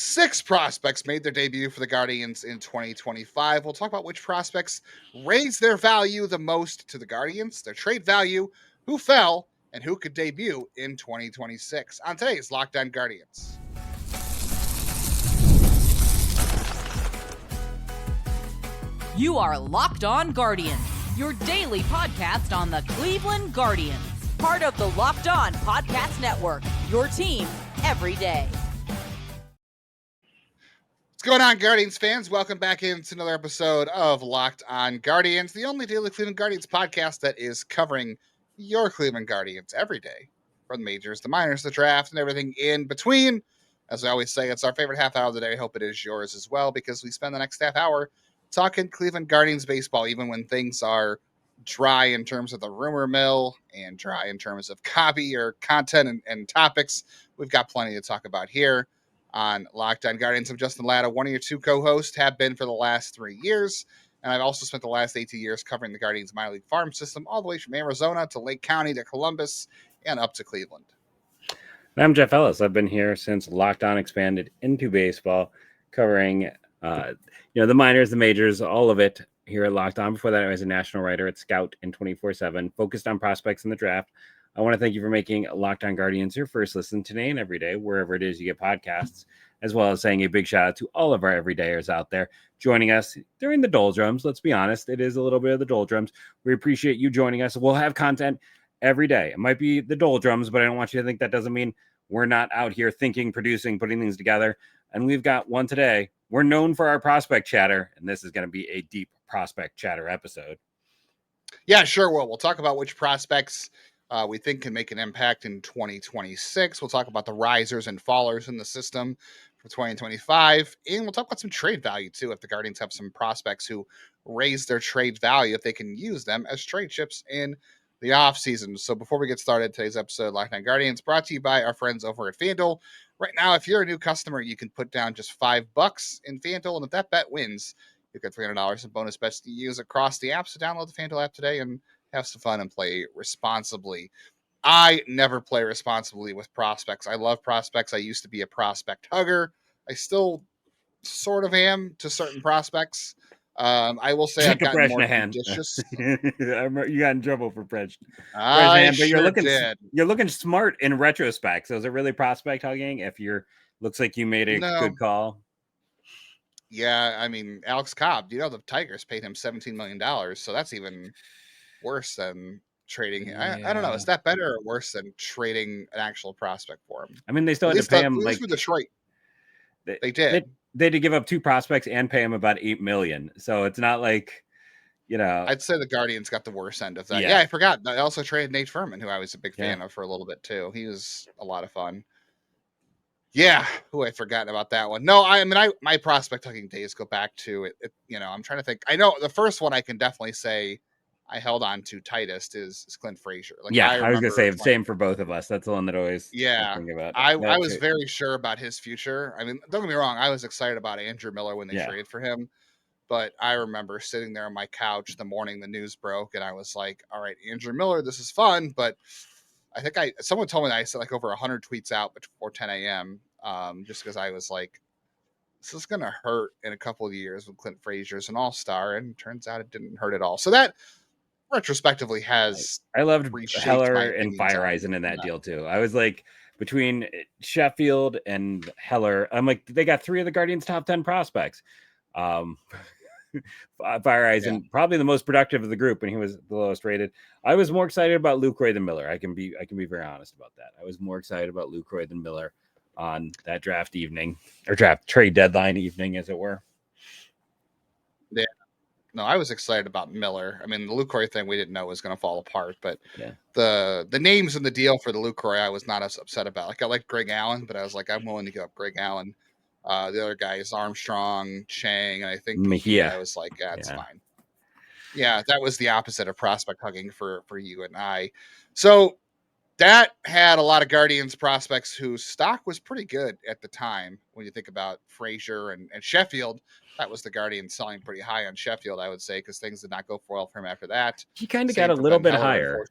6 prospects made their debut for the Guardians in 2025. We'll talk about which prospects raised their value the most to the Guardians, their trade value, who fell, and who could debut in 2026 on today's Locked On Guardians. You are Locked On Guardians, your daily podcast on the Cleveland Guardians. Part of the Locked On Podcast Network, your team every day. What's going on, Guardians fans? Welcome back into another episode of Locked On Guardians, the only daily Cleveland Guardians podcast that is covering your Cleveland Guardians every day, from the majors, the minors, the draft, and everything in between. As I always say, it's our favorite half hour of the day. I hope it is yours as well, because we spend the next half hour talking Cleveland Guardians baseball, even when things are dry in terms of the rumor mill and dry in terms of copy or content and topics. We've got plenty to talk about here on Locked On Guardians. I'm Justin Lada, one of your two co-hosts, have been for the last 3 years. And I've also spent the last 18 years covering the Guardians minor league farm system, all the way from Arizona to Lake County to Columbus and up to Cleveland. And I'm Jeff Ellis. I've been here since Locked On expanded into baseball, covering the minors, the majors, all of it here at Locked On. Before that, I was a national writer at Scout and 24/7, focused on prospects in the draft. I want to thank you for making Locked On Guardians your first listen today and every day, wherever it is you get podcasts, as well as saying a big shout out to all of our everydayers out there joining us during the doldrums. Let's be honest, it is a little bit of the doldrums. We appreciate you joining us. We'll have content every day. It might be the doldrums, but I don't want you to think that doesn't mean we're not out here thinking, producing, putting things together. And we've got one today. We're known for our prospect chatter, and this is going to be a deep prospect chatter episode. Yeah, sure. We'll talk about which prospects we think can make an impact in 2026. We'll talk about the risers and fallers in the system for 2025. And we'll talk about some trade value, too, if the Guardians have some prospects who raise their trade value, if they can use them as trade chips in the offseason. So before we get started, today's episode of Locked On Guardians brought to you by our friends over at FanDuel. Right now, if you're a new customer, you can put down just $5 in FanDuel, and if that bet wins, you get $300 in bonus bets to use across the app. So download the FanDuel app today and have some fun and play responsibly. I never play responsibly with prospects. I love prospects. I used to be a prospect hugger. I still sort of am to certain prospects. I will say I've gotten more judicious. You got in trouble for French. I but you're did. You're looking smart in retrospect. So is it really prospect hugging if looks like you made a good call? Yeah, I mean, Alex Cobb, the Tigers paid him $17 million. So that's even worse than trading. Yeah. I don't know. Is that better or worse than trading an actual prospect for him? I mean, they still had to pay him like Detroit. They did. They had to give up 2 prospects and pay him about $8 million. So it's not like, I'd say the Guardians got the worst end of that. Yeah, I forgot. I also traded Nate Furman, who I was a big fan of for a little bit too. He was a lot of fun. Yeah, I'd forgotten about that one. No, my prospect hugging days go back to it. I'm trying to think. I know the first one I can definitely say I held on to tightest is Clint Frazier. I was gonna say same for both of us. That's the one that always think about. I was very sure about his future. I mean, don't get me wrong, I was excited about Andrew Miller when they traded for him, but I remember sitting there on my couch the morning the news broke, and I was like, "All right, Andrew Miller, this is fun." But I think someone told me that I sent like over 100 tweets out before 10 a.m. Just because I was like, this is gonna hurt in a couple of years when Clint Frazier's an all-star, and turns out it didn't hurt at all. So that retrospectively has I loved Heller and Fire Eisen in that deal too. I was like, between Sheffield and Heller, I'm like, they got 3 of the Guardians' top 10 prospects. Fire Eisen, probably the most productive of the group, and he was the lowest rated. I was more excited about Lucroy than Miller. I can be very honest about that. I was more excited about Lucroy than Miller on that draft evening, or draft trade deadline evening, as it were. Yeah. No, I was excited about Miller. I mean, the Lucroy thing we didn't know was going to fall apart, but the names in the deal for the Lucroy I was not as upset about. Like, I like Greg Allen, but I was like, I'm willing to give up Greg Allen. The other guy is Armstrong, Chang, and I think Mejia. I was like, it's fine. Yeah, that was the opposite of prospect hugging for you and I. So that had a lot of Guardians prospects whose stock was pretty good at the time. When you think about Frazier and Sheffield, that was the Guardians selling pretty high on Sheffield, I would say, because things did not go well for him after that. He kind of got a little bit higher.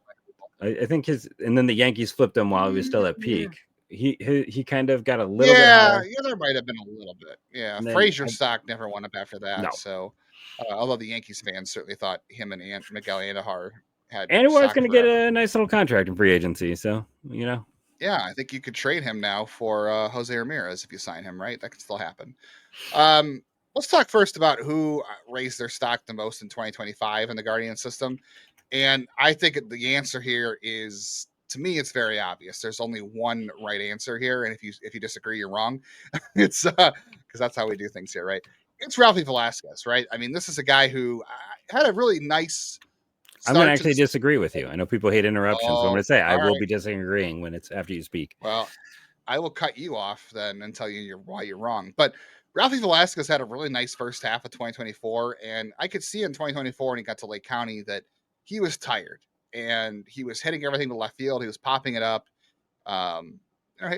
I think and then the Yankees flipped him while he was still at peak. He kind of got a little bit higher. Yeah, there might have been a little bit. Yeah, And then Frazier stock never went up after that. no. So, although the Yankees fans certainly thought him and Miguel Andujar had And was stock going to get forever. a nice little contract in free agency. So, you know. Yeah, I think you could trade him now for Jose Ramirez if you sign him, right? That could still happen. Let's talk first about who raised their stock the most in 2025 in the Guardian system. And I think the answer here is, to me, it's very obvious. There's only one right answer here, and if you disagree, you're wrong. It's because that's how we do things here, right? It's Ralphy Velazquez, right? I mean, this is a guy who had a really nice I'm going to start to actually the disagree with you. I know people hate interruptions, but I'm going Oh, to say I all will right. be disagreeing when it's after you speak. Well, I will cut you off then and tell you why you're wrong. But Ralphy Velasquez had a really nice first half of 2024, and I could see in 2024 when he got to Lake County that he was tired and he was hitting everything to left field. He was popping it up. Um,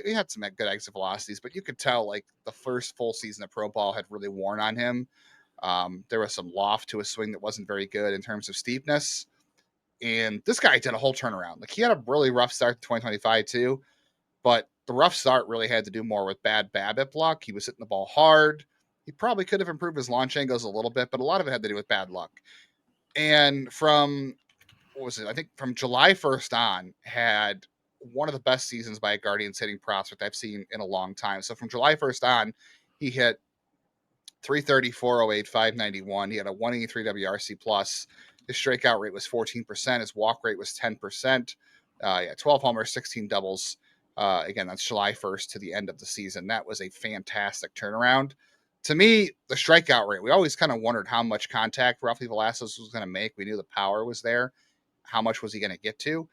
he had some good exit velocities, but you could tell like the first full season of pro ball had really worn on him. There was some loft to his swing that wasn't very good in terms of steepness. And this guy did a whole turnaround. Like he had a really rough start to 2025 too, but the rough start really had to do more with bad BABIP luck. He was hitting the ball hard. He probably could have improved his launch angles a little bit, but a lot of it had to do with bad luck. And from what was it? I think from July 1st on, had one of the best seasons by a Guardians hitting prospect I've seen in a long time. So from July 1st on, he hit 330, 408, 591. He had a 183 WRC plus. His strikeout rate was 14%. His walk rate was 10%. 12 homers, 16 doubles. Again, that's July 1st to the end of the season. That was a fantastic turnaround. To me, the strikeout rate, we always kind of wondered how much contact Ralphy Velasquez was going to make. We knew the power was there. How much was he going to get to?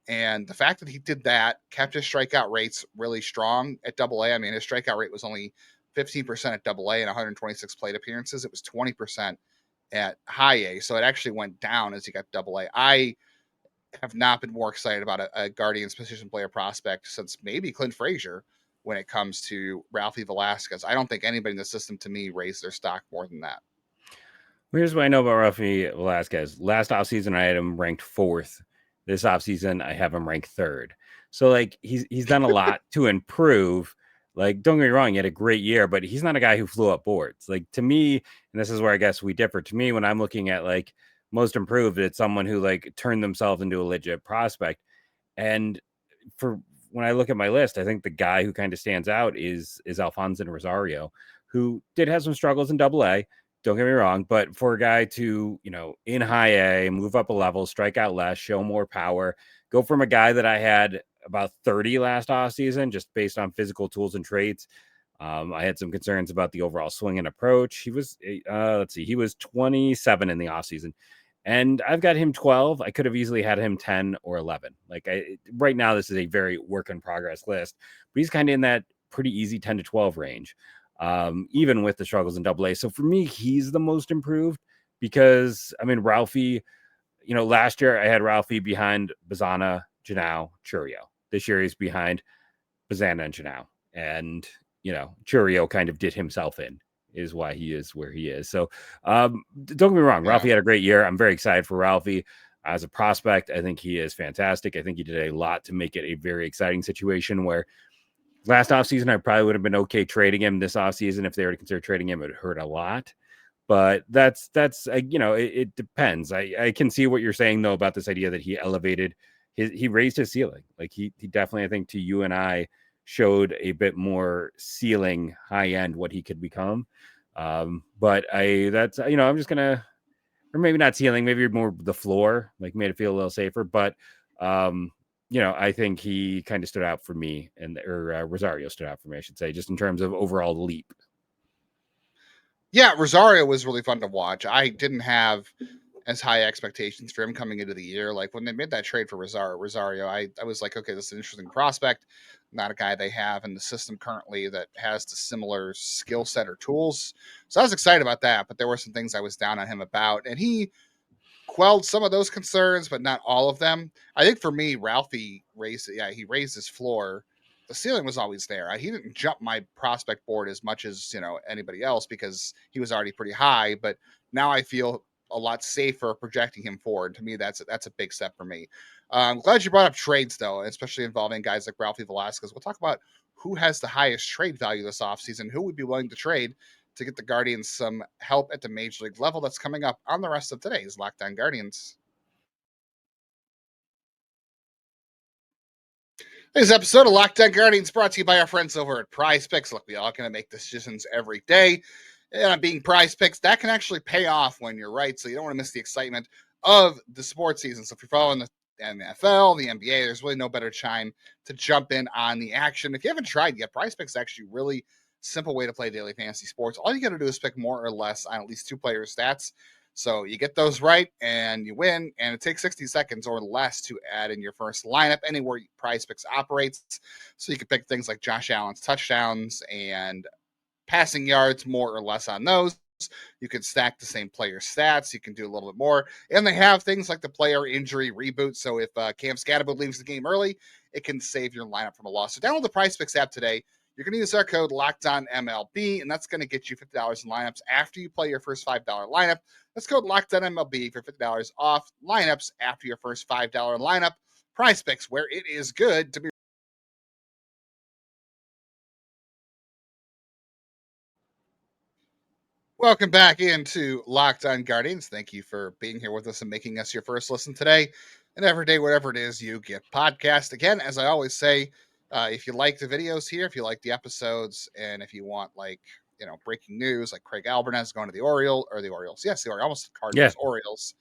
And the fact that he did that kept his strikeout rates really strong at AA. I mean, his strikeout rate was only 15% at AA and 126 plate appearances. It was 20% at high A. So it actually went down as he got AA. I have not been more excited about a Guardians position player prospect since maybe Clint Frazier when it comes to Ralphy Velasquez. I don't think anybody in the system to me raised their stock more than that. Here's what I know about Ralphy Velazquez. Last offseason, I had him ranked 4th. This offseason, I have him ranked 3rd. So, like, he's done a lot to improve. Like, don't get me wrong, he had a great year, but he's not a guy who flew up boards. Like, to me, and this is where I guess we differ. To me, when I'm looking at, like, most improved, it's someone who, like, turned themselves into a legit prospect. And for when I look at my list, I think the guy who kind of stands out is Alfonsin Rosario, who did have some struggles in AA. Don't get me wrong, but for a guy to, in high A, move up a level, strike out less, show more power, go from a guy that I had about 30 last offseason, just based on physical tools and traits. I had some concerns about the overall swing and approach. He was, he was 27 in the offseason. And I've got him 12. I could have easily had him 10 or 11. Like right now, this is a very work in progress list, but he's kind of in that pretty easy 10 to 12 range. Even with the struggles in AA. So for me, he's the most improved because, I mean, Ralphie, last year I had Ralphie behind Bazana, Janau, Churio. This year he's behind Bazana and Janau. And, Churio kind of did himself in, is why he is where he is. So don't get me wrong. Yeah. Ralphie had a great year. I'm very excited for Ralphie as a prospect. I think he is fantastic. I think he did a lot to make it a very exciting situation where last offseason, I probably would have been okay trading him. This offseason, if they were to consider trading him, it would hurt a lot. But that's it depends. I can see what you're saying, though, about this idea that he elevated he raised his ceiling. Like he definitely, I think, to you and I, showed a bit more ceiling, high end, what he could become. But I'm just gonna, or maybe not ceiling, maybe more the floor, like made it feel a little safer. But I think he kind of stood out for me, or Rosario stood out for me, I should say, just in terms of overall leap. Yeah, Rosario was really fun to watch. I didn't have as high expectations for him coming into the year. Like when they made that trade for Rosario, I was like, okay, this is an interesting prospect. Not a guy they have in the system currently that has the similar skill set or tools. So I was excited about that, but there were some things I was down on him about. And he quelled some of those concerns, but not all of them. I think for me, Ralphie raised his floor. The ceiling was always there. He didn't jump my prospect board as much as anybody else because he was already pretty high. But now I feel a lot safer projecting him forward. To me, that's a big step for me. I'm glad you brought up trades, though, especially involving guys like Ralphy Velazquez. We'll talk about who has the highest trade value this offseason, who would be willing to trade to get the Guardians some help at the major league level. That's coming up on the rest of today's Locked On Guardians. This episode of Locked On Guardians brought to you by our friends over at Prize Picks. Look, we all going to make decisions every day. And being Prize Picks, that can actually pay off when you're right. So you don't want to miss the excitement of the sports season. So if you're following the NFL, the NBA, there's really no better time to jump in on the action. If you haven't tried yet, Prize Picks is actually a really simple way to play daily fantasy sports. All you got to do is pick more or less on at least two players' stats. So you get those right and you win, and it takes 60 seconds or less to add in your first lineup anywhere Prize Picks operates. So you can pick things like Josh Allen's touchdowns and passing yards, more or less on those. You can stack the same player stats. You can do a little bit more. And they have things like the player injury reboot. So if Cam Scatterwood leaves the game early, it can save your lineup from a loss. So download the Prize Picks app today. You're going to use our code LOCKEDONMLB, and that's going to get you $50 in lineups after you play your first $5 lineup. That's code LOCKEDONMLB for $50 off lineups after your first $5 lineup. Prize Picks, where it is good to be. Welcome back into Locked On Guardians. Thank you for being here with us and making us your first listen today and every day, whatever it is you get podcast. Again, as I always say, if you like the videos here, if you like the episodes, and if you want breaking news, like Craig Albanez going to the Orioles. Yes, the Orioles. Almost Cardinals. Yeah. Orioles.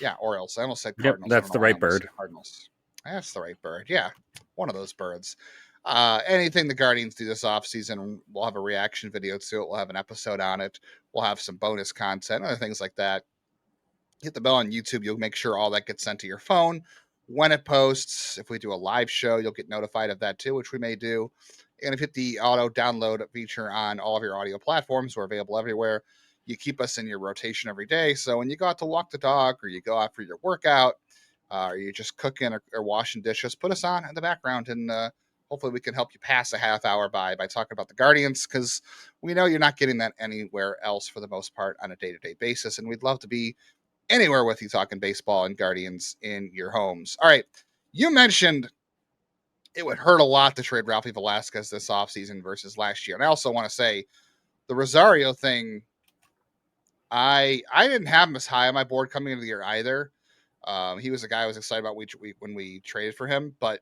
Yeah, Orioles. I almost said Yep, Cardinals. that's the right bird. Cardinals. That's the right bird. Yeah, one of those birds. Anything the Guardians do this offseason, we'll have a reaction video to it. We'll have an episode on it. We'll have some bonus content, other things like that. Hit the bell on YouTube. You'll make sure all that gets sent to your phone when it posts. If we do a live show, you'll get notified of that too, which we may do. And if you hit the auto download feature on all of your audio platforms, we're available everywhere. You keep us in your rotation every day. So when you go out to walk the dog, or you go out for your workout, or you're just cooking or washing dishes, put us on in the background, and hopefully we can help you pass a half hour by talking about the Guardians, because we know you're not getting that anywhere else for the most part on a day-to-day basis. And we'd love to be anywhere with you talking baseball and Guardians in your homes. All right. You mentioned it would hurt a lot to trade Ralphy Velazquez this offseason versus last year. And I also want to say the Rosario thing, I didn't have him as high on my board coming into the year either. He was a guy I was excited about when we traded for him, but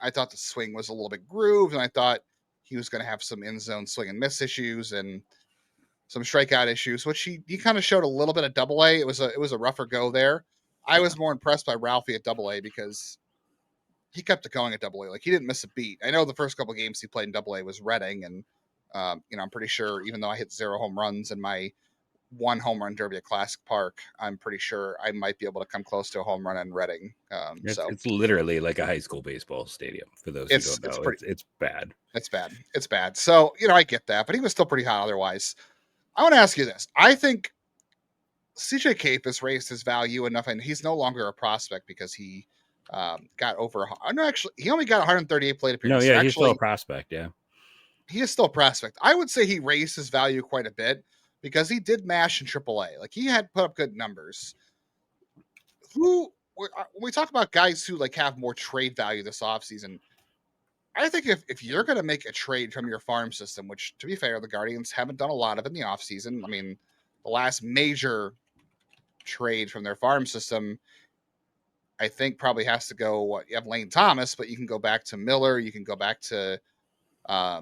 I thought the swing was a little bit grooved, and I thought he was going to have some in zone swing and miss issues and some strikeout issues, which he kind of showed a little bit of Double-A. It was a rougher go there. I was more impressed by Ralphie at Double-A because he kept it going at Double-A. Like, he didn't miss a beat. I know the first couple of games he played in Double-A was Reading, and I'm pretty sure, even though I hit 0 home runs in my 1 home run derby at Classic Park, I'm pretty sure I might be able to come close to a home run in Reading. It's literally like a high school baseball stadium for those who don't know. It's bad. It's bad. So, I get that, but he was still pretty hot otherwise. I want to ask you this. I think CJ Kayfus raised his value enough, and he's no longer a prospect because he got over. No, actually, he only got 138 plate appearances. No, yeah, he's still a prospect. Yeah, he is still a prospect. I would say he raised his value quite a bit because he did mash in AAA. Like, he had put up good numbers. When we talk about guys who have more trade value this offseason, I think if you're going to make a trade from your farm system, which, to be fair, the Guardians haven't done a lot of in the offseason. I mean, the last major trade from their farm system, I think, probably has to go. You have Lane Thomas, but you can go back to Miller. You can go back to, I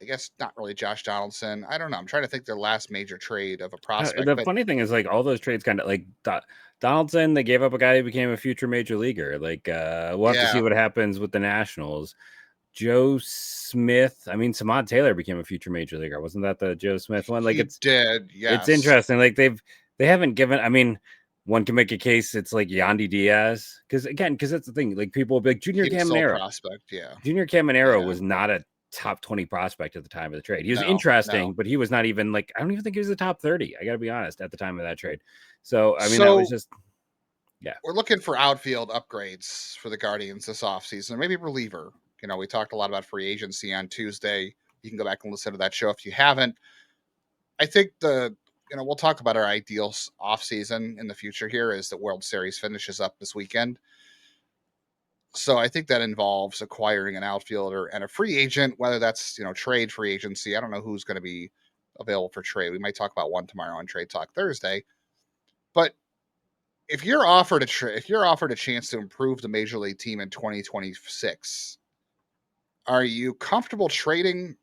guess, not really Josh Donaldson. I don't know. I'm trying to think their last major trade of a prospect. The funny thing is, all those trades kind of Donaldson, they gave up a guy who became a future major leaguer. We'll have to see what happens with the Nationals. Joe Smith, Samad Taylor became a future major leaguer. Wasn't that the Joe Smith one? He did. Yes. It's interesting. They haven't given. One can make a case. It's like Yandy Diaz, because that's the thing. People will be like Junior Caminero. Prospect, yeah. Junior Caminero was not a top 20 prospect at the time of the trade. He was interesting, but he was not even I don't even think he was the top 30. I got to be honest, at the time of that trade. So that was just, yeah. We're looking for outfield upgrades for the Guardians this offseason, or maybe reliever. We talked a lot about free agency on Tuesday. You can go back and listen to that show if you haven't. I think the we'll talk about our ideal offseason in the future here as the World Series finishes up this weekend. So I think that involves acquiring an outfielder and a free agent, whether that's, trade, free agency. I don't know who's going to be available for trade. We might talk about one tomorrow on Trade Talk Thursday. But if you're offered a chance to improve the major league team in 2026, are you comfortable trading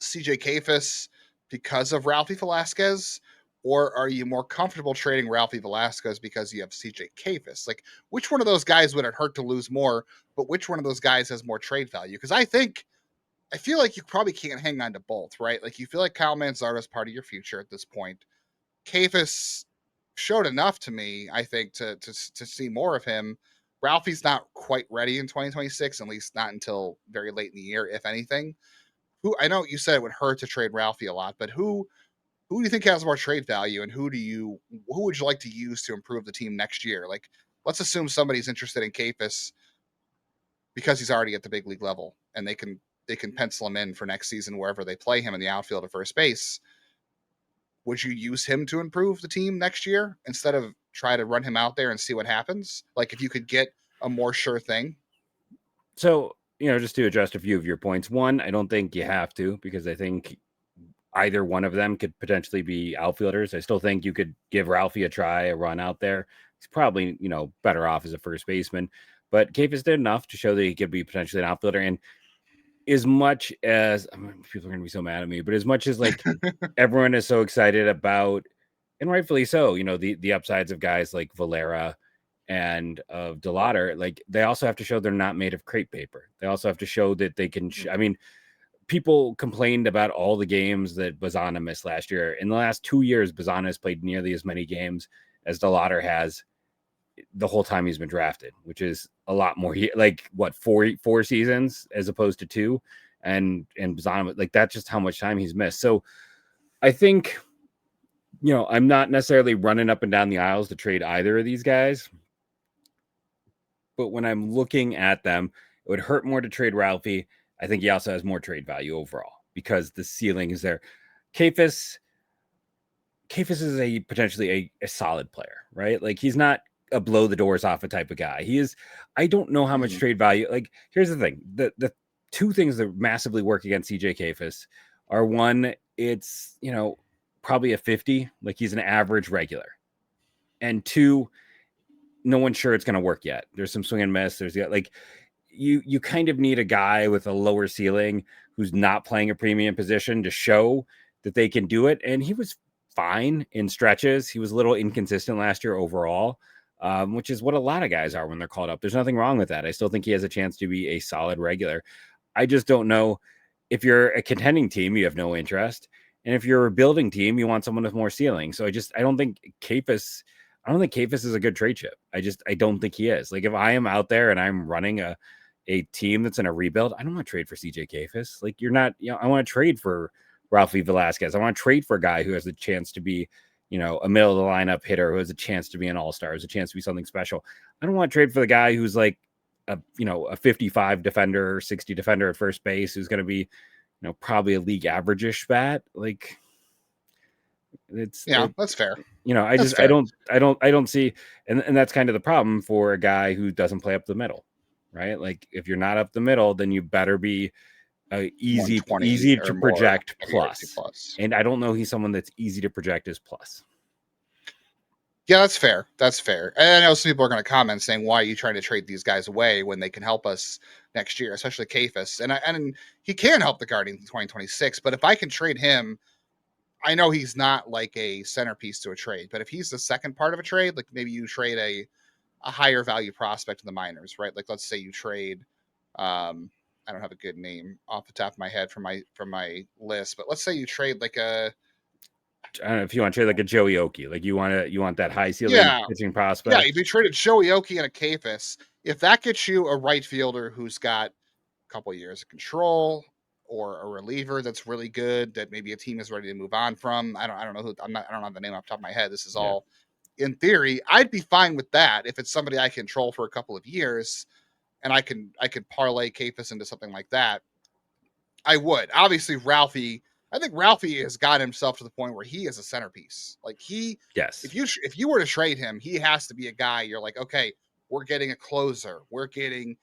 CJ Kayfus because of Ralphy Velazquez? Or are you more comfortable trading Ralphy Velasquez because you have CJ Kayfus? Like, which one of those guys would it hurt to lose more, but which one of those guys has more trade value? Because I feel like you probably can't hang on to both, right? Like, you feel like Kyle Manzardo is part of your future at this point. Kayfus showed enough to me, I think, to see more of him. Ralphie's not quite ready in 2026, at least not until very late in the year, if anything. Who, I know you said it would hurt to trade Ralphie a lot, but who do you think has more trade value, and who would you like to use to improve the team next year? Like, let's assume somebody's interested in Kayfus because he's already at the big league level, and they can pencil him in for next season wherever they play him in the outfield or first base. Would you use him to improve the team next year instead of try to run him out there and see what happens? Like, if you could get a more sure thing. So, just to address a few of your points. One, I don't think you have to, because I think either one of them could potentially be outfielders. I still think you could give Ralphie a run out there. He's probably, better off as a first baseman. But Kayfus did enough to show that he could be potentially an outfielder. And as much as people are going to be so mad at me, but as much as like everyone is so excited about, and rightfully so, the upsides of guys like Valera and of DeLauder, like they also have to show they're not made of crepe paper. They also have to show that they can. People complained about all the games that Bazana missed last year. In the last 2 years, Bazana has played nearly as many games as DeLauder has the whole time he's been drafted, which is a lot more. Like what, four seasons as opposed to 2, and Bazana, like that's just how much time he's missed. So I think, I'm not necessarily running up and down the aisles to trade either of these guys, but when I'm looking at them, it would hurt more to trade Ralphie. I think he also has more trade value overall because the ceiling is there. Kayfus is potentially a solid player, right? Like he's not a blow the doors off a type of guy. He is. I don't know how much trade value. Like, here's the thing: the two things that massively work against CJ Kayfus are, one, it's probably a 50, like he's an average regular, and 2, no one's sure it's going to work yet. There's some swing and miss. There's like you kind of need a guy with a lower ceiling who's not playing a premium position to show that they can do it. And he was fine in stretches. He was a little inconsistent last year overall, which is what a lot of guys are when they're called up. There's nothing wrong with that. I still think he has a chance to be a solid regular. I just don't know, if you're a contending team, you have no interest. And if you're a rebuilding team, you want someone with more ceiling. So I don't think Kayfus is a good trade chip. I don't think he is. Like, if I am out there and I'm running a team that's in a rebuild, I don't want to trade for CJ Kayfus. Like, you're not, I want to trade for Ralphy Velazquez. I want to trade for a guy who has a chance to be, a middle of the lineup hitter, who has a chance to be an all-star, has a chance to be something special. I don't want to trade for the guy who's like a 55 defender, 60 defender at first base, who's going to be, probably a league average-ish bat. Like, that's fair. I don't see, and that's kind of the problem for a guy who doesn't play up the middle, right? Like, if you're not up the middle, then you better be easy to project plus. And I don't know he's someone that's easy to project as plus. Yeah, that's fair. And I know some people are going to comment saying, why are you trying to trade these guys away when they can help us next year, especially Kayfus? And he can help the Guardians in 2026, but if I can trade him, I know he's not like a centerpiece to a trade, but if he's the second part of a trade, like maybe you trade a higher value prospect in the minors, right? Like, let's say you trade, I don't have a good name off the top of my head from my list, but let's say you trade like I don't know if you want to trade like a Joey Oki, like you want that high ceiling pitching prospect. Yeah, if you traded Joey Oki and a Kayfus, if that gets you a right fielder who's got a couple of years of control, or a reliever that's really good that maybe a team is ready to move on from, I don't know who, I don't have the name off the top of my head. This is all in theory. I'd be fine with that if it's somebody I control for a couple of years, and I could parlay Kayfus into something like that. I would. Obviously, Ralphie, I think Ralphie has got himself to the point where he is a centerpiece. Like Yes. if you were to trade him, he has to be a guy you're like, okay, we're getting a closer, we're getting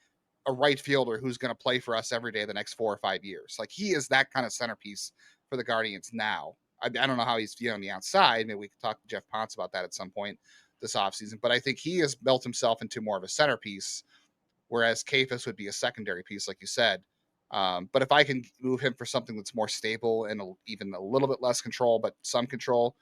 a right fielder who's going to play for us every day the next 4 or 5 years. Like he is that kind of centerpiece for the Guardians now. I don't know how he's feeling on the outside. Maybe we could talk to Jeff Ponce about that at some point this offseason. But I think he has built himself into more of a centerpiece, whereas Kayfus would be a secondary piece, like you said. But if I can move him for something that's more stable and even a little bit less control, but some control,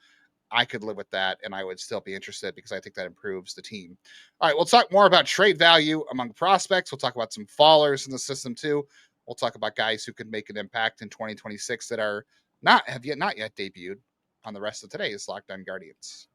I could live with that, and I would still be interested because I think that improves the team. All right, we'll talk more about trade value among prospects. We'll talk about some fallers in the system too. We'll talk about guys who could make an impact in 2026 that are not yet debuted on the rest of today's Locked On Guardians.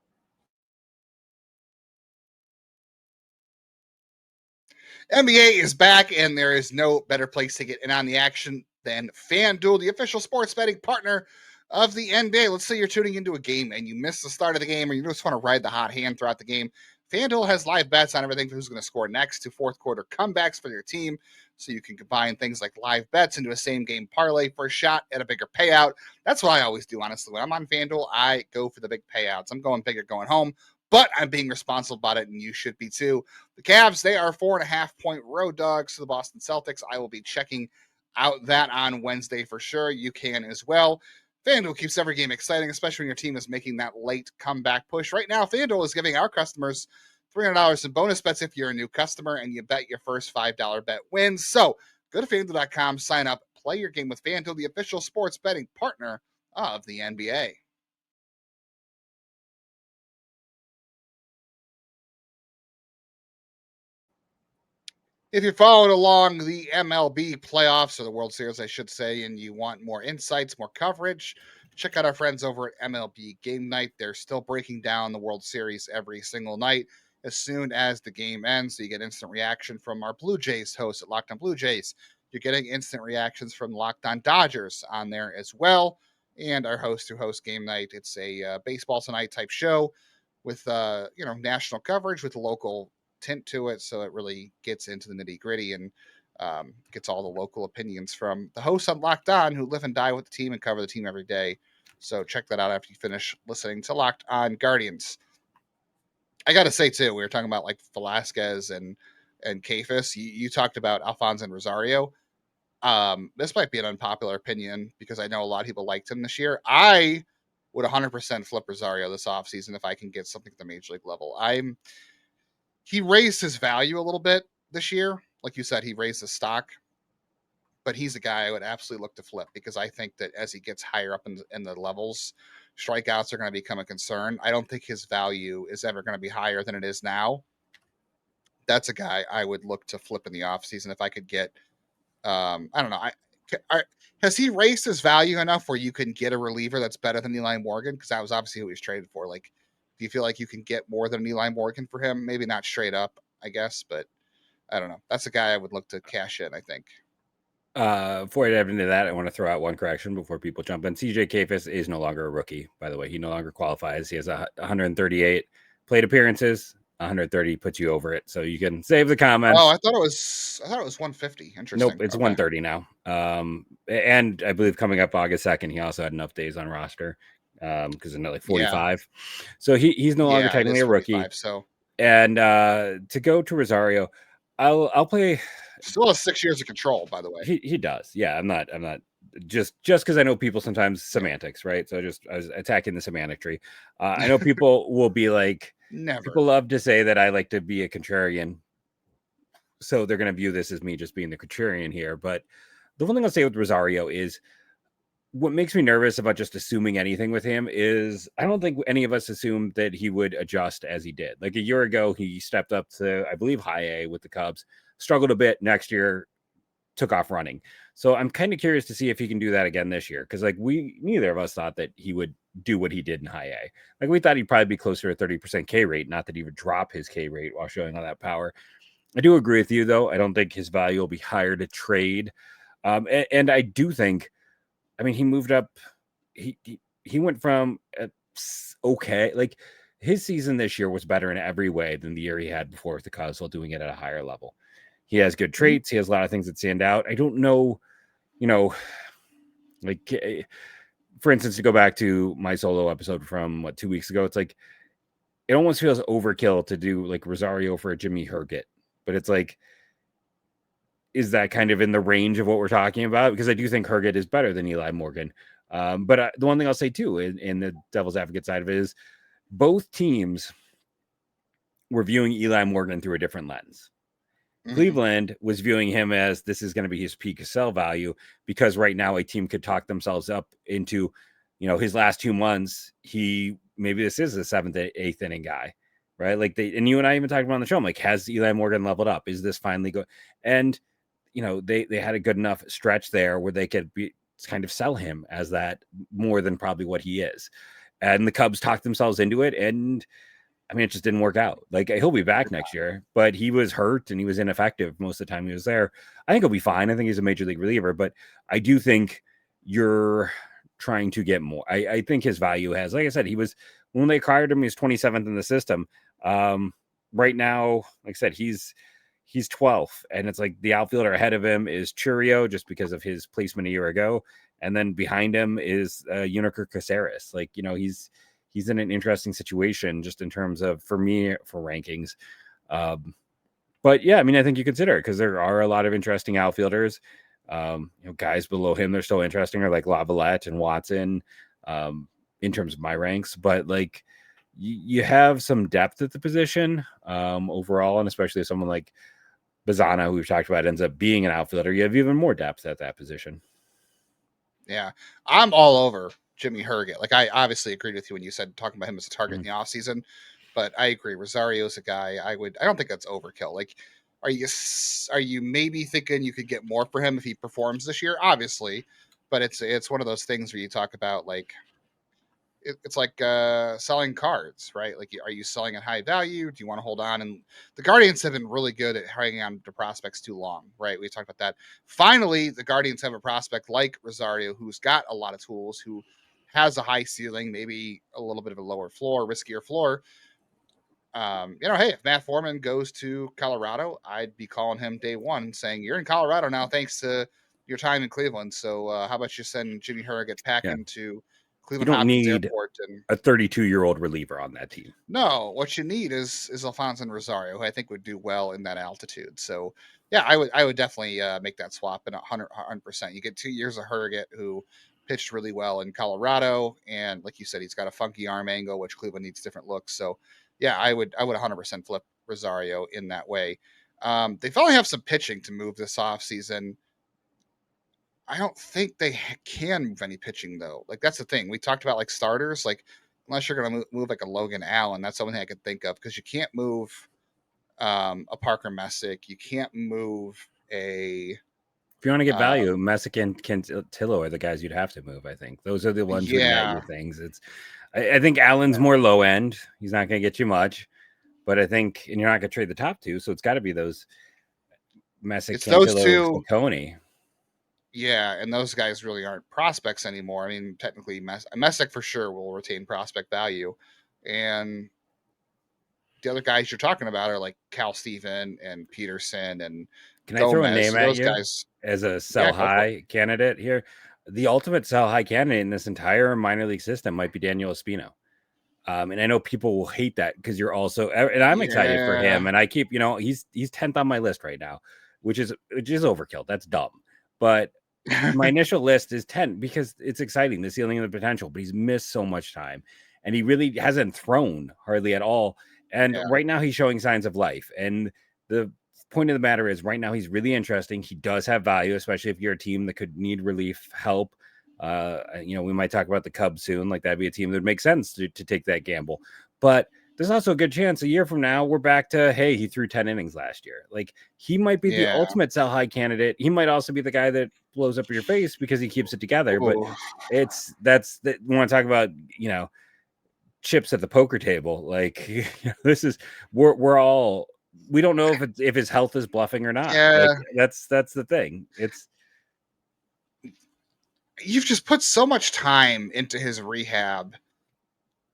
NBA is back, and there is no better place to get in on the action than FanDuel, the official sports betting partner of the NBA. Let's say you're tuning into a game and you miss the start of the game, or you just want to ride the hot hand throughout the game. FanDuel has live bets on everything from who's going to score next to fourth quarter comebacks for your team. So you can combine things like live bets into a same game parlay for a shot at a bigger payout. That's what I always do, honestly. When I'm on FanDuel, I go for the big payouts. I'm going big or going home, but I'm being responsible about it, and you should be too. The Cavs, they are 4.5-point road dogs to the Boston Celtics. I will be checking out that on Wednesday for sure. You can as well. FanDuel keeps every game exciting, especially when your team is making that late comeback push. Right now, FanDuel is giving our customers $300 in bonus bets if you're a new customer and you bet your first $5 bet wins. So go to FanDuel.com, sign up, play your game with FanDuel, the official sports betting partner of the NBA. If you're following along the MLB playoffs or the World Series, I should say, and you want more insights, more coverage, check out our friends over at MLB Game Night. They're still breaking down the World Series every single night as soon as the game ends. So you get instant reaction from our Blue Jays host at Locked On Blue Jays. You're getting instant reactions from Locked On Dodgers on there as well. And our host who hosts Game Night. It's a baseball tonight type show with national coverage with local tint to it, so it really gets into the nitty gritty and gets all the local opinions from the hosts on Locked On who live and die with the team and cover the team every day. So check that out after you finish listening to Locked On Guardians. I got to say too, we were talking about like Velasquez and Kayfus. You talked about Alfonsin Rosario. This might be an unpopular opinion because I know a lot of people liked him this year. I would 100% flip Rosario this offseason if I can get something at the major league level. He raised his value a little bit this year. Like you said, he raised his stock, but he's a guy I would absolutely look to flip because I think that as he gets higher up in the levels, strikeouts are going to become a concern. I don't think his value is ever going to be higher than it is now. That's a guy I would look to flip in the offseason if I could get, I don't know. Has he raised his value enough where you can get a reliever that's better than Eli Morgan? Because that was obviously who he was traded for. Like, do you feel like you can get more than Eli Morgan for him? Maybe not straight up, I guess, but I don't know. That's a guy I would look to cash in, I think. Before I dive into that, I want to throw out one correction before people jump in. CJ Kayfus is no longer a rookie, by the way. He no longer qualifies. He has 138 plate appearances. 130 puts you over it, so you can save the comments. Oh, I thought it was 150. Interesting. Nope, it's 130 now. And I believe coming up August 2nd, he also had enough days on roster because it's like 45. Yeah. So he's no longer technically a rookie. So and to go to Rosario, I'll play. Still has 6 years of control, by the way. He does. Yeah, I'm not just because I know people sometimes semantics, right? So I was attacking the semantic tree. I know people will be like, never. People love to say that I like to be a contrarian. So they're going to view this as me just being the contrarian here. But the one thing I'll say with Rosario is what makes me nervous about just assuming anything with him is I don't think any of us assumed that he would adjust as he did. Like a year ago, he stepped up to, I believe, high A with the Cubs, struggled a bit. Next year, took off running. So I'm kind of curious to see if he can do that again this year. Because like neither of us thought that he would do what he did in high A. Like we thought he'd probably be closer to 30% K rate, not that he would drop his K rate while showing all that power. I do agree with you, though. I don't think his value will be higher to trade. And I do think, I mean, he moved up. He went from okay. Like his season this year was better in every way than the year he had before with the Cubs while doing it at a higher level. He has good traits. He has a lot of things that stand out. I don't know, like for instance, to go back to my solo episode from 2 weeks ago, it's like it almost feels overkill to do like Rosario for a Jimmy Herget, but it's like, is that kind of in the range of what we're talking about? Because I do think Herget is better than Eli Morgan. But the one thing I'll say too, in the devil's advocate side of it, is both teams were viewing Eli Morgan through a different lens. Mhm. Cleveland was viewing him as this is going to be his peak sell value, because right now a team could talk themselves up into, his last 2 months. Maybe this is a 7th, 8th inning guy, right? Like and you and I even talked about on the show, I'm like, has Eli Morgan leveled up? Is this finally go? And they had a good enough stretch there where they could kind of sell him as that more than probably what he is. And the Cubs talked themselves into it. And I mean, it just didn't work out. Like, he'll be back next year, but he was hurt and he was ineffective most of the time he was there. I think he'll be fine. I think he's a major league reliever, but I do think you're trying to get more. I think his value has, like I said, when they acquired him, he was 27th in the system. Right now, like I said, he's 12th, and it's like the outfielder ahead of him is Churio, just because of his placement a year ago, and then behind him is Uniker Caceres. Like, he's in an interesting situation just in terms of, for me, for rankings. But yeah, I mean, I think you consider it because there are a lot of interesting outfielders. Guys below him, they're still interesting, are like Lavalette and Watson, in terms of my ranks. But like, you have some depth at the position overall, and especially if someone like Bazana, who we've talked about, ends up being an outfielder, you have even more depth at that position. Yeah, I'm all over Jimmy Herget. Like, I obviously agreed with you when you said talking about him as a target in the offseason, but I agree. Rosario's a guy I don't think that's overkill. Like, are you maybe thinking you could get more for him if he performs this year? Obviously, but it's one of those things where you talk about like it's like selling cards, right? Like, are you selling at high value? Do you want to hold on? And the Guardians have been really good at hanging on to prospects too long, right? We talked about that. Finally, the Guardians have a prospect like Rosario, who's got a lot of tools, who has a high ceiling, maybe a little bit of a lower floor, riskier floor. Hey, if Matt Foreman goes to Colorado, I'd be calling him day one, saying, "You're in Colorado now, thanks to your time in Cleveland. So how about you send Jimmy Herget packing to You Cleveland don't Hopkins need Airport and a 32-year-old reliever on that team." No, what you need is Alfonsin Rosario, who I think would do well in that altitude. So yeah, I would definitely make that swap in 100%. You get 2 years of Herget, who pitched really well in Colorado, and like you said, he's got a funky arm angle, which Cleveland needs different looks. So yeah, I would 100% flip Rosario in that way. They finally have some pitching to move this offseason. I don't think they can move any pitching though. Like, that's the thing. We talked about like starters, like unless you're going to move like a Logan Allen, that's the only thing I could think of, because you can't move a Parker Messick. You can't move a. If you want to get value, Messick and Tillo are the guys you'd have to move. I think those are the ones who net you things. I think Allen's more low end. He's not going to get you much, but I think, and you're not going to trade the top two, so it's got to be those Messick, It's those Cantillo, two. Coney. Yeah, and those guys really aren't prospects anymore. I mean, technically, Messick for sure will retain prospect value, and the other guys you're talking about are like Cal Steven and Peterson and Can I throw a Gomez. name So at those you guys, as a yeah, sell go for it. high candidate here? The ultimate sell high candidate in this entire minor league system might be Daniel Espino. And I know people will hate that because you're also, and I'm excited for Yeah, him. And I keep, he's 10th on my list right now, which is overkill. That's dumb. But my initial list is 10 because it's exciting, the ceiling and the potential, but he's missed so much time and he really hasn't thrown hardly at all. And yeah, right now he's showing signs of life. And the point of the matter is right now he's really interesting. He does have value, especially if you're a team that could need relief help. We might talk about the Cubs soon. Like, that'd be a team that would make sense to take that gamble. But there's also a good chance a year from now we're back to, hey, he threw 10 innings last year. Like, he might be the yeah. ultimate sell high candidate. He might also be the guy that blows up your face because he keeps it together. But Ooh. we want to talk about, chips at the poker table. Like, this is, we're all, we don't know if his health is bluffing or not. Yeah. Like, that's the thing. You've just put so much time into his rehab.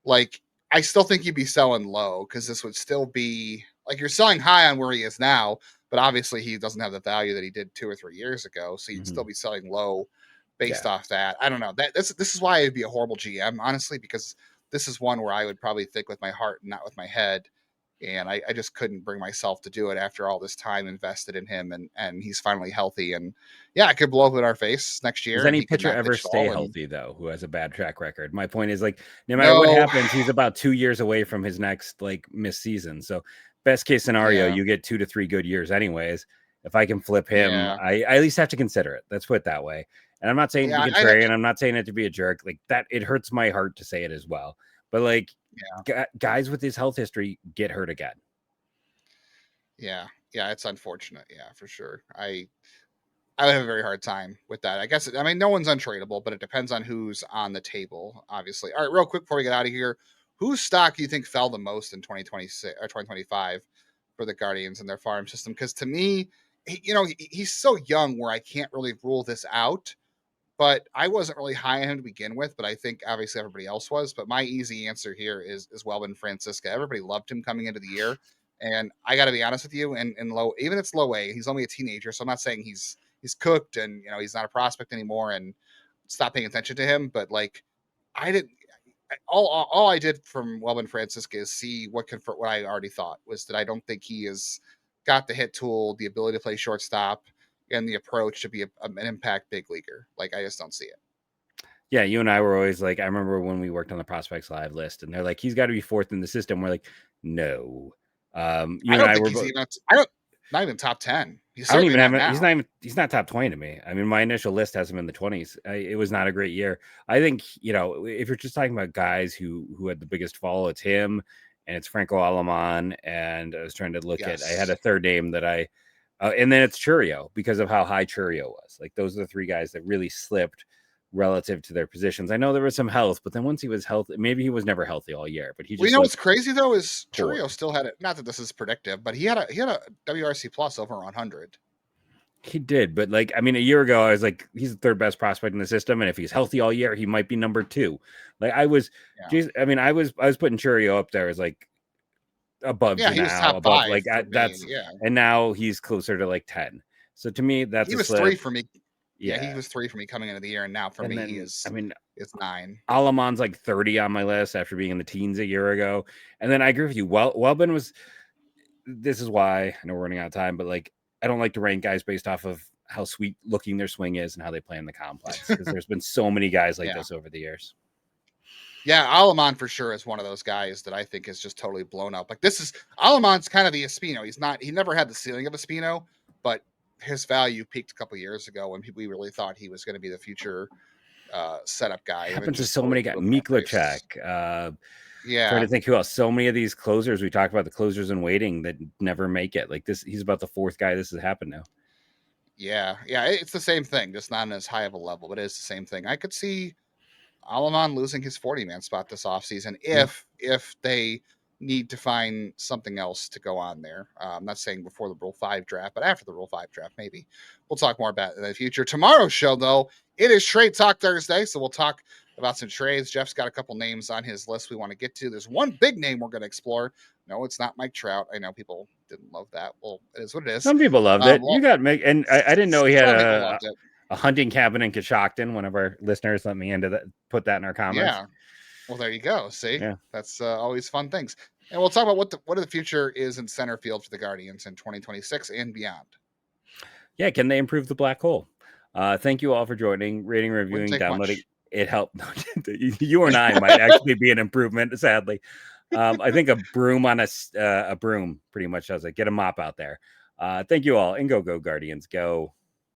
Like, I still think you'd be selling low, because this would still be like you're selling high on where he is now, but obviously he doesn't have the value that he did 2 or 3 years ago. So you'd still be selling low based off that. I don't know. This is why I'd be a horrible GM, honestly, because this is one where I would probably think with my heart and not with my head. And I just couldn't bring myself to do it after all this time invested in him, and he's finally healthy. And yeah, it could blow up in our face next year. Does And any he could pitcher not ever pitch at stay all. And healthy though, who has a bad track record? My point is, like, no matter what no, happens, he's about 2 years away from his next like missed season. So best case scenario, yeah, you get 2 to 3 good years anyways. If I can flip him, yeah, I at least have to consider it. Let's put it that way. And I'm not saying to yeah. be contrarian. I'm not saying it to be a jerk. Like that, it hurts my heart to say it as well. But like guys with his health history get hurt again. Yeah, it's unfortunate. Yeah, for sure. I would have a very hard time with that. I guess I mean no one's untradeable, but it depends on who's on the table, obviously. All right, real quick before we get out of here, whose stock do you think fell the most in 2026 or 2025 for the Guardians and their farm system? Because to me, he's so young where I can't really rule this out. But I wasn't really high on him to begin with, but I think obviously everybody else was. But my easy answer here is Welbyn Francisca. Everybody loved him coming into the year. And I got to be honest with you, and low, even it's low A, he's only a teenager, so I'm not saying he's cooked and he's not a prospect anymore and stop paying attention to him. But like, I didn't. All I did from Welbyn Francisca is see what I already thought was that I don't think he has got the hit tool, the ability to play shortstop, and the approach to be an impact big leaguer. Like I just don't see it. Yeah, you and I were always like, I remember when we worked on the Prospects Live list, and they're like, he's got to be fourth in the system. We're like, no. You I and don't I think were he's both. even. I don't. Not even top 10. He's I don't certainly even not have. now. He's not even. He's not top 20 to me. I mean, my initial list has him in the 20s. It was not a great year. I think if you're just talking about guys who had the biggest fall, it's him, and it's Franco Aleman. And I was trying to look at. I had a third name that and then it's Churio because of how high Churio was. Like those are the three guys that really slipped relative to their positions. I know there was some health, but then once he was healthy, maybe he was never healthy all year, but he just what's crazy though is poor. Churio still had it. Not that this is predictive, but he had a WRC plus over 100. He did, but like I mean, a year ago I was like, he's the third best prospect in the system, and if he's healthy all year, he might be number 2. Like I was, I mean, I was putting Churio up there as like above he was top above 5 like that's and now he's closer to like 10. So to me, that's he was 3 for me. Yeah, he was 3 for me coming into the year, and now for me, he is. I mean, it's 9. Aleman's like 30 on my list after being in the teens a year ago, and then I agree with you. Welbyn was. This is why I know we're running out of time, but like I don't like to rank guys based off of how sweet looking their swing is and how they play in the complex because there's been so many guys like this over the years. Yeah, Aleman for sure is one of those guys that I think is just totally blown up. Like Aleman's kind of the Espino. He never had the ceiling of Espino, but his value peaked a couple years ago when we really thought he was going to be the future setup guy. Happens to so many guys. Miklacek. Trying to think who else. So many of these closers we talked about, the closers in waiting that never make it. Like this, he's about the 4th guy this has happened now. Yeah, it's the same thing, just not on as high of a level, but it is the same thing. I could see Aleman losing his 40-man spot this offseason if they need to find something else to go on there. I'm not saying before the Rule 5 draft, but after the Rule 5 draft, maybe. We'll talk more about it in the future. Tomorrow's show, though, it is Trade Talk Thursday, so we'll talk about some trades. Jeff's got a couple names on his list we want to get to. There's one big name we're going to explore. No, it's not Mike Trout. I know people didn't love that. Well, it is what it is. Some people loved it. You got Mike, and I didn't know he had a hunting cabin in Coshocton. One of our listeners let me into that. Put that in our comments. Yeah. Well, there you go. See, that's always fun things. And we'll talk about what the future is in center field for the Guardians in 2026 and beyond. Yeah, can they improve the black hole? Thank you all for joining, rating, reviewing, downloading. Much. It helped. You and I might actually be an improvement, sadly. I think a broom on a broom pretty much does it. Get a mop out there. Thank you all, and go Guardians, go.